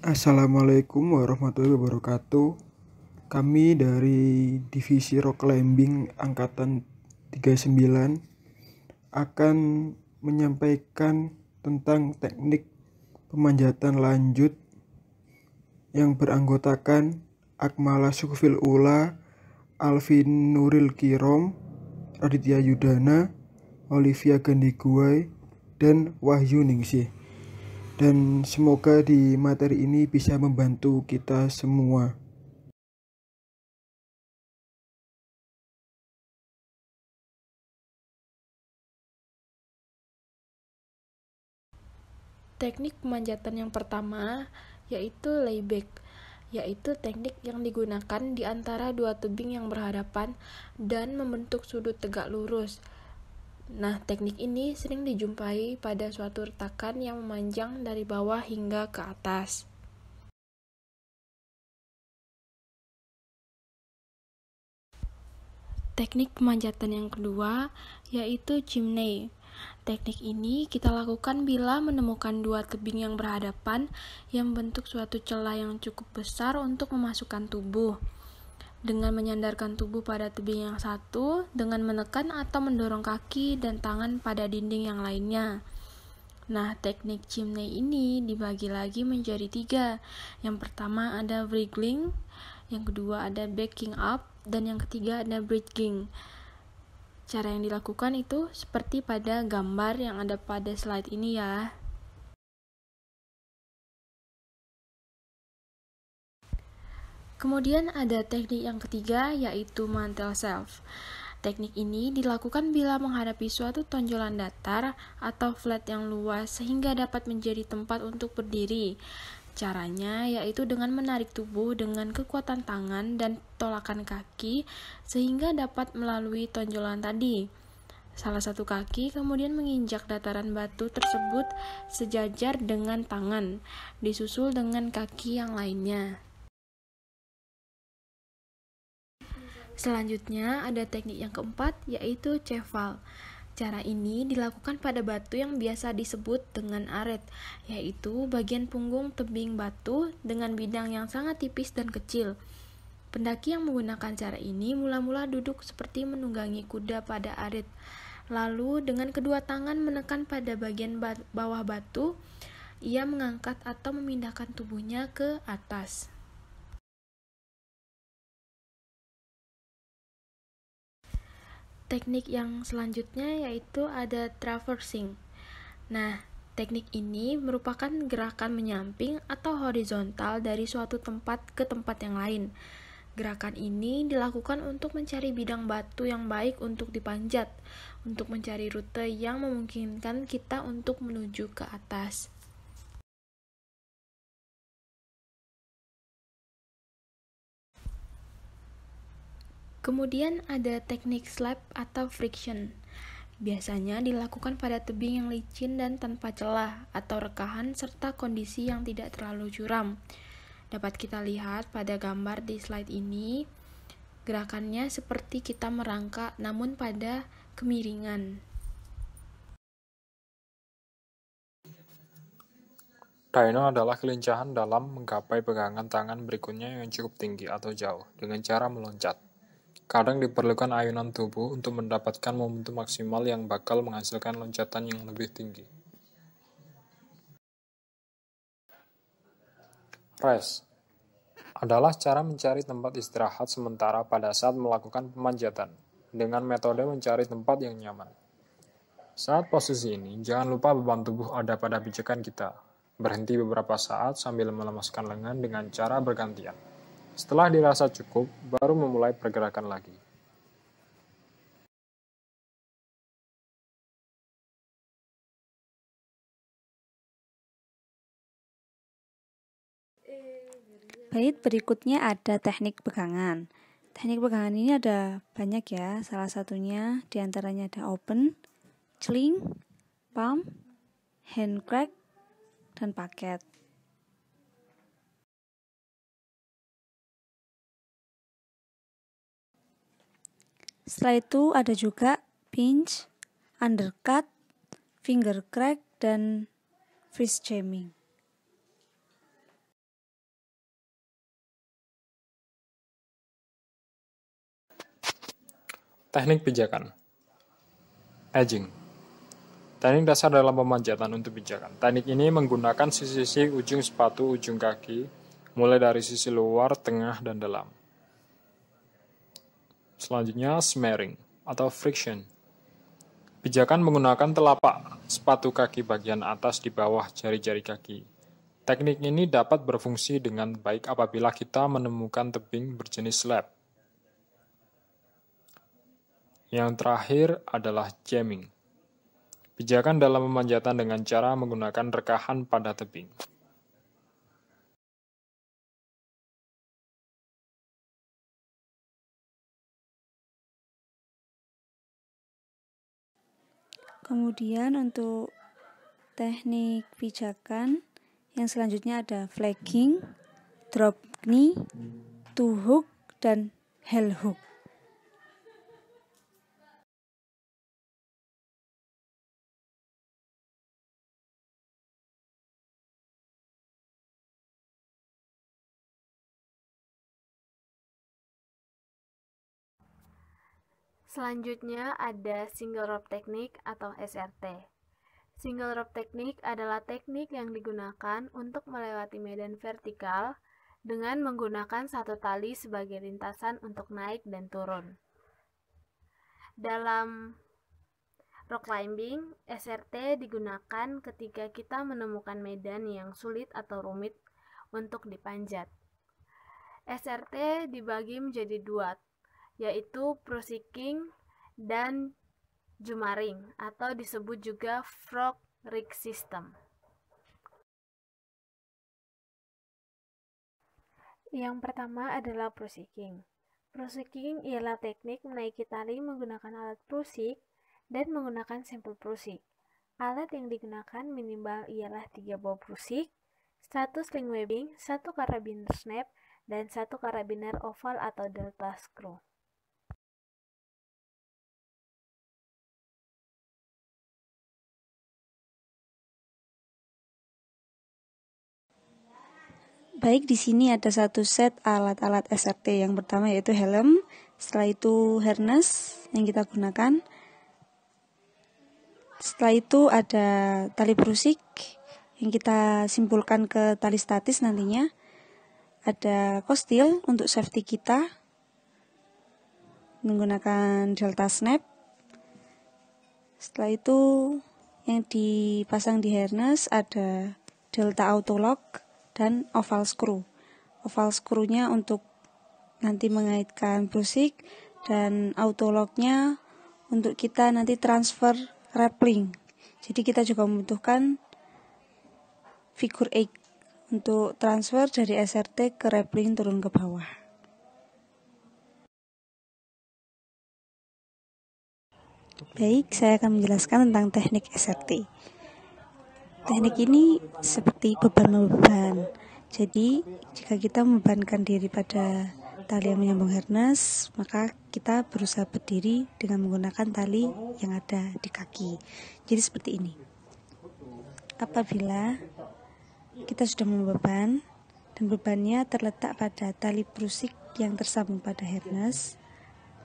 Assalamualaikum warahmatullahi wabarakatuh. Kami dari Divisi Rock Climbing Angkatan 39 akan menyampaikan tentang teknik pemanjatan lanjut yang beranggotakan Akmala Sukfil Ula, Alvin Nuril Kirom, Raditya Yudana, Olivia Gandiguai, dan Wahyu Ningsih. Dan semoga di materi ini bisa membantu kita semua. Teknik pemanjatan yang pertama yaitu layback, yaitu teknik yang digunakan di antara dua tebing yang berhadapan dan membentuk sudut tegak lurus. Nah, teknik ini sering dijumpai pada suatu retakan yang memanjang dari bawah hingga ke atas. Teknik pemanjatan yang kedua yaitu chimney. Teknik ini kita lakukan bila menemukan dua tebing yang berhadapan yang membentuk suatu celah yang cukup besar untuk memasukkan tubuh. Dengan menyandarkan tubuh pada tebing yang satu, dengan menekan atau mendorong kaki dan tangan pada dinding yang lainnya. Nah, teknik chimney ini dibagi lagi menjadi 3. Yang pertama ada wriggling, yang kedua ada backing up, dan yang ketiga ada bridging. Cara yang dilakukan itu seperti pada gambar yang ada pada slide ini ya. Kemudian ada teknik yang ketiga yaitu mantel self. Teknik ini dilakukan bila menghadapi suatu tonjolan datar atau flat yang luas sehingga dapat menjadi tempat untuk berdiri. Caranya yaitu dengan menarik tubuh dengan kekuatan tangan dan tolakan kaki sehingga dapat melalui tonjolan tadi. Salah satu kaki kemudian menginjak dataran batu tersebut sejajar dengan tangan, disusul dengan kaki yang lainnya. Selanjutnya ada teknik yang keempat yaitu cheval. Cara ini dilakukan pada batu yang biasa disebut dengan aret, yaitu bagian punggung tebing batu dengan bidang yang sangat tipis dan kecil. Pendaki yang menggunakan cara ini mula-mula duduk seperti menunggangi kuda pada aret. Lalu dengan kedua tangan menekan pada bagian bawah batu, ia mengangkat atau memindahkan tubuhnya ke atas. Teknik yang selanjutnya yaitu ada traversing. Nah, teknik ini merupakan gerakan menyamping atau horizontal dari suatu tempat ke tempat yang lain. Gerakan ini dilakukan untuk mencari bidang batu yang baik untuk dipanjat, untuk mencari rute yang memungkinkan kita untuk menuju ke atas. Kemudian ada teknik slap atau friction. Biasanya dilakukan pada tebing yang licin dan tanpa celah atau rekahan serta kondisi yang tidak terlalu curam. Dapat kita lihat pada gambar di slide ini, gerakannya seperti kita merangkak namun pada kemiringan. Dyno adalah kelincahan dalam menggapai pegangan tangan berikutnya yang cukup tinggi atau jauh dengan cara meloncat. Kadang diperlukan ayunan tubuh untuk mendapatkan momentum maksimal yang bakal menghasilkan loncatan yang lebih tinggi. Rest adalah cara mencari tempat istirahat sementara pada saat melakukan pemanjatan, dengan metode mencari tempat yang nyaman. Saat posisi ini, jangan lupa beban tubuh ada pada pijakan kita. Berhenti beberapa saat sambil melemaskan lengan dengan cara bergantian. Setelah dirasa cukup, baru memulai pergerakan lagi. Baik, berikutnya ada teknik pegangan. Teknik pegangan ini ada banyak ya, salah satunya diantaranya ada open, sling, palm, hand crack, dan paket. Setelah itu ada juga pinch, undercut, finger crack, dan freeze jamming. Teknik pijakan. Edging. Teknik dasar dalam pemanjatan untuk pijakan. Teknik ini menggunakan sisi-sisi ujung sepatu, ujung kaki, mulai dari sisi luar, tengah, dan dalam. Selanjutnya, smearing atau friction. Pijakan menggunakan telapak sepatu kaki bagian atas di bawah jari-jari kaki. Teknik ini dapat berfungsi dengan baik apabila kita menemukan tebing berjenis slab. Yang terakhir adalah jamming. Pijakan dalam pemanjatan dengan cara menggunakan rekahan pada tebing. Kemudian untuk teknik pijakan yang selanjutnya ada flagging, drop knee, toe hook, dan heel hook. Selanjutnya ada single rope technique atau SRT. Single rope technique adalah teknik yang digunakan untuk melewati medan vertikal dengan menggunakan satu tali sebagai lintasan untuk naik dan turun. Dalam rock climbing, SRT digunakan ketika kita menemukan medan yang sulit atau rumit untuk dipanjat. SRT dibagi menjadi dua, yaitu pro-seeking dan jumaring, atau disebut juga frog rig system. Yang pertama adalah pro-seeking. Pro-seeking ialah teknik menaiki tali menggunakan alat pro-seek dan menggunakan sampel pro-seek. Alat yang digunakan minimal ialah 3 buah pro-seek, 1 sling webbing, 1 karabiner snap, dan 1 karabiner oval atau delta screw. Baik, di sini ada satu set alat-alat SRT. Yang pertama yaitu helm, setelah itu harness yang kita gunakan. Setelah itu ada tali brusik yang kita simpulkan ke tali statis nantinya. Ada kostil untuk safety kita menggunakan delta snap. Setelah itu yang dipasang di harness ada delta auto lock dan oval screw. Oval screw-nya untuk nanti mengaitkan brusik dan auto lock-nya untuk kita nanti transfer rappelling. Jadi kita juga membutuhkan figure 8 untuk transfer dari SRT ke rappelling turun ke bawah. Baik, saya akan menjelaskan tentang teknik SRT. Teknik ini seperti beban-beban. Jadi, jika kita membebankan diri pada tali yang menyambung harness, maka kita berusaha berdiri dengan menggunakan tali yang ada di kaki. Jadi seperti ini. Apabila kita sudah membeban dan bebannya terletak pada tali brusik yang tersambung pada harness,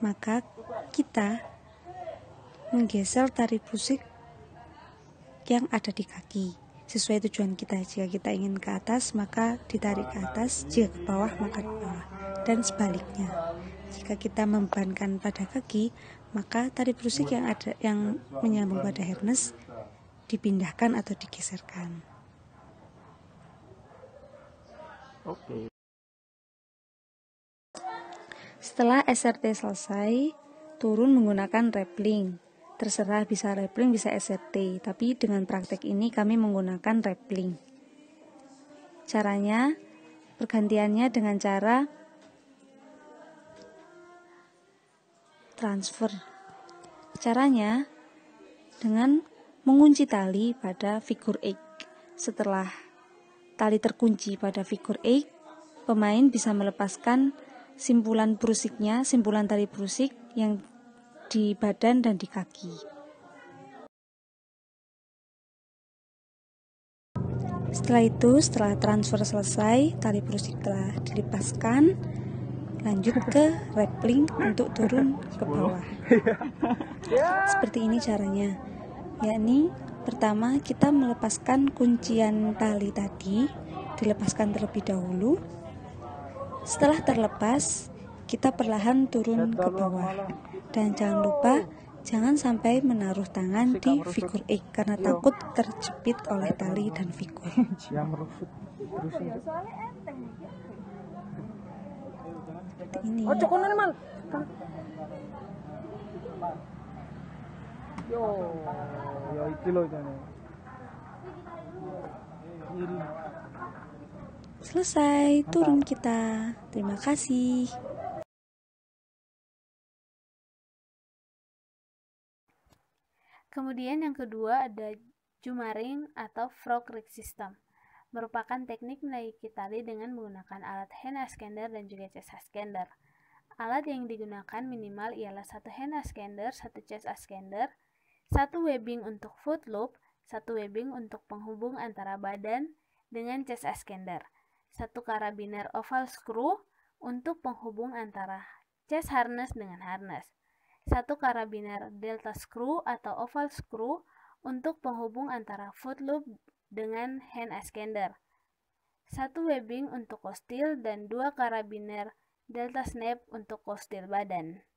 maka kita menggeser tali brusik yang ada di kaki sesuai tujuan kita. Jika kita ingin ke atas, maka ditarik ke atas, jika ke bawah, maka ke bawah, dan sebaliknya. Jika kita membebankan pada kaki, maka tali brusik yang menyambung pada harness dipindahkan atau digeserkan. Setelah SRT selesai, turun menggunakan rappelling. Terserah, bisa rappelling, bisa SRT, tapi dengan praktek ini kami menggunakan rappelling. Caranya, pergantiannya dengan cara transfer. Caranya dengan mengunci tali pada figure 8. Setelah tali terkunci pada figure 8, pemain bisa melepaskan simpulan brusiknya, simpulan tali brusik yang di badan dan di kaki. Setelah itu, setelah transfer selesai, tali brusik telah dilepaskan, lanjut ke rappelling untuk turun ke bawah. Seperti ini caranya, yakni pertama kita melepaskan kuncian tali tadi, dilepaskan terlebih dahulu. Setelah terlepas, kita perlahan turun ke bawah. Dan jangan lupa, jangan sampai menaruh tangan di figur X karena takut terjepit oleh tali dan figur. Seperti ini. Selesai turun kita. Terima kasih. Kemudian yang kedua ada jumaring atau frog rig system. Merupakan teknik menaiki tali dengan menggunakan alat hand extender dan juga chest extender. Alat yang digunakan minimal ialah satu hand extender, satu chest extender, satu webbing untuk foot loop, satu webbing untuk penghubung antara badan dengan chest extender, satu karabiner oval screw untuk penghubung antara chest harness dengan harness, satu karabiner delta screw atau oval screw untuk penghubung antara foot loop dengan hand extender, satu webbing untuk coil steel, dan dua karabiner delta snap untuk coil steel badan.